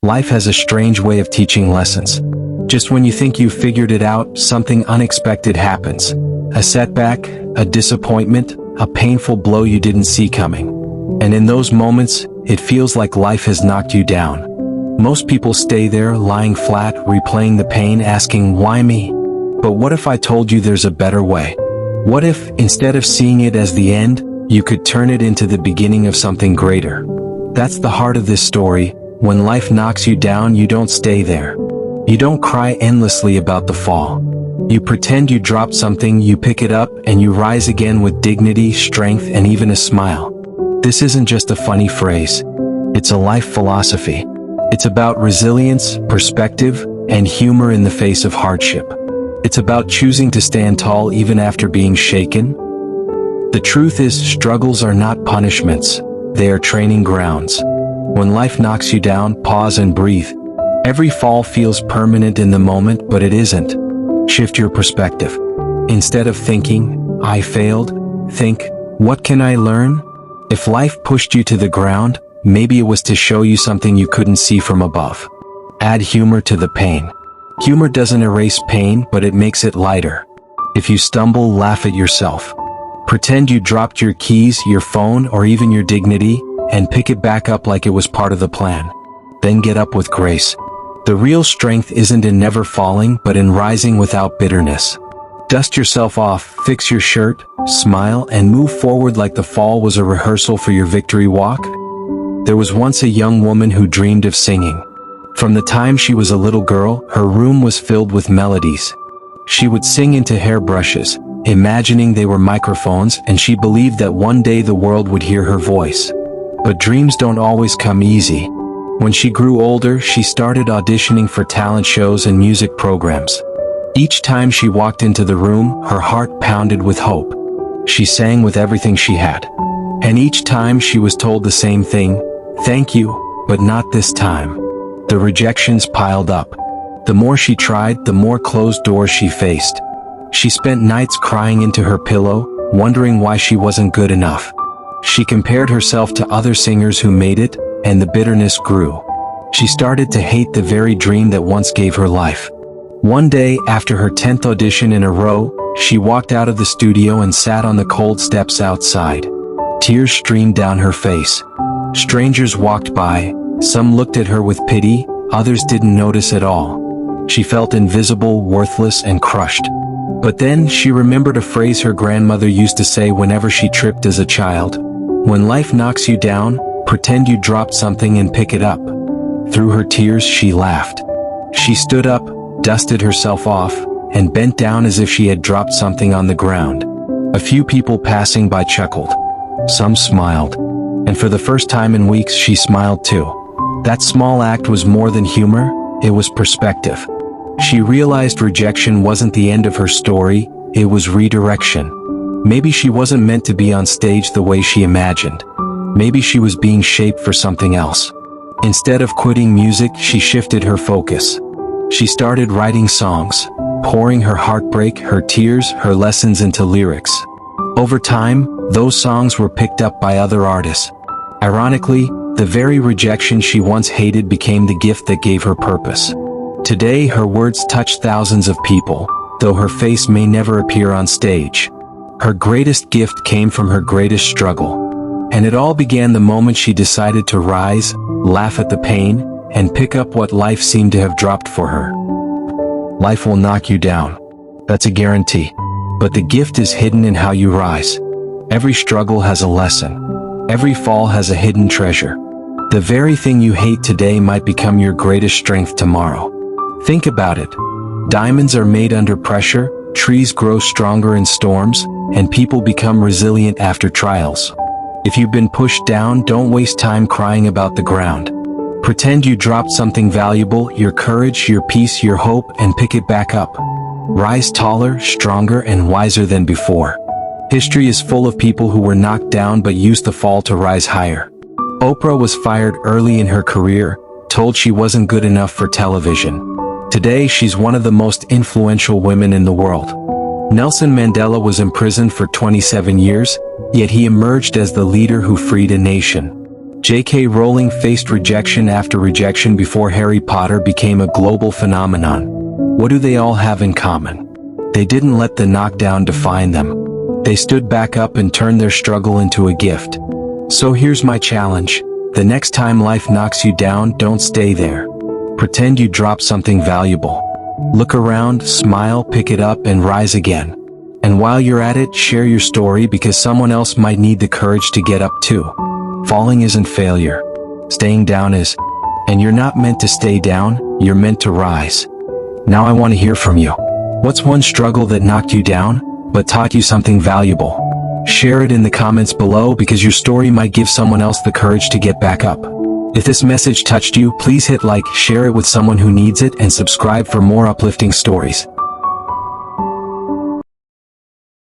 Life has a strange way of teaching lessons. Just when you think you've figured it out, something unexpected happens. A setback, a disappointment, a painful blow you didn't see coming. And in those moments, it feels like life has knocked you down. Most people stay there, lying flat, replaying the pain, asking, why me? But what if I told you there's a better way? What if, instead of seeing it as the end, you could turn it into the beginning of something greater? That's the heart of this story. When life knocks you down, you don't stay there. You don't cry endlessly about the fall. You pretend you dropped something, you pick it up, and you rise again with dignity, strength, and even a smile. This isn't just a funny phrase. It's a life philosophy. It's about resilience, perspective, and humor in the face of hardship. It's about choosing to stand tall even after being shaken. The truth is, struggles are not punishments. They are training grounds. When life knocks you down, pause and breathe. Every fall feels permanent in the moment, but it isn't. Shift your perspective. Instead of thinking, I failed, think, what can I learn? If life pushed you to the ground, maybe it was to show you something you couldn't see from above. Add humor to the pain. Humor doesn't erase pain, but it makes it lighter. If you stumble, laugh at yourself. Pretend you dropped your keys, your phone, or even your dignity, and pick it back up like it was part of the plan. Then get up with grace. The real strength isn't in never falling, but in rising without bitterness. Dust yourself off, fix your shirt, smile, and move forward like the fall was a rehearsal for your victory walk. There was once a young woman who dreamed of singing. From the time she was a little girl, her room was filled with melodies. She would sing into hairbrushes, imagining they were microphones, and she believed that one day the world would hear her voice. But dreams don't always come easy. When she grew older, she started auditioning for talent shows and music programs. Each time she walked into the room, her heart pounded with hope. She sang with everything she had. And each time she was told the same thing, thank you, but not this time. The rejections piled up. The more she tried, the more closed doors she faced. She spent nights crying into her pillow, wondering why she wasn't good enough. She compared herself to other singers who made it, and the bitterness grew. She started to hate the very dream that once gave her life. One day, after her 10th audition in a row, she walked out of the studio and sat on the cold steps outside. Tears streamed down her face. Strangers walked by. Some looked at her with pity, others didn't notice at all. She felt invisible, worthless, and crushed. But then she remembered a phrase her grandmother used to say whenever she tripped as a child. When life knocks you down, pretend you dropped something and pick it up. Through her tears, she laughed. She stood up, dusted herself off, and bent down as if she had dropped something on the ground. A few people passing by chuckled. Some smiled. And for the first time in weeks, she smiled too. That small act was more than humor, it was perspective. She realized rejection wasn't the end of her story, it was redirection. Maybe she wasn't meant to be on stage the way she imagined. Maybe she was being shaped for something else. Instead of quitting music, she shifted her focus. She started writing songs, pouring her heartbreak, her tears, her lessons into lyrics. Over time, those songs were picked up by other artists. Ironically, the very rejection she once hated became the gift that gave her purpose. Today, her words touch thousands of people, though her face may never appear on stage. Her greatest gift came from her greatest struggle. And it all began the moment she decided to rise, laugh at the pain, and pick up what life seemed to have dropped for her. Life will knock you down. That's a guarantee. But the gift is hidden in how you rise. Every struggle has a lesson. Every fall has a hidden treasure. The very thing you hate today might become your greatest strength tomorrow. Think about it. Diamonds are made under pressure, trees grow stronger in storms, and people become resilient after trials. If you've been pushed down, don't waste time crying about the ground. Pretend you dropped something valuable, your courage, your peace, your hope, and pick it back up. Rise taller, stronger, and wiser than before. History is full of people who were knocked down but used the fall to rise higher. Oprah was fired early in her career, told she wasn't good enough for television. Today, she's one of the most influential women in the world. Nelson Mandela was imprisoned for 27 years, yet he emerged as the leader who freed a nation. J.K. Rowling faced rejection after rejection before Harry Potter became a global phenomenon. What do they all have in common? They didn't let the knockdown define them. They stood back up and turned their struggle into a gift. So here's my challenge. The next time life knocks you down, don't stay there. Pretend you dropped something valuable. Look around, smile, pick it up, and rise again. And while you're at it, share your story because someone else might need the courage to get up too. Falling isn't failure. Staying down is. And you're not meant to stay down, you're meant to rise. Now I want to hear from you. What's one struggle that knocked you down, but taught you something valuable? Share it in the comments below because your story might give someone else the courage to get back up. If this message touched you, please hit like, share it with someone who needs it, and subscribe for more uplifting stories.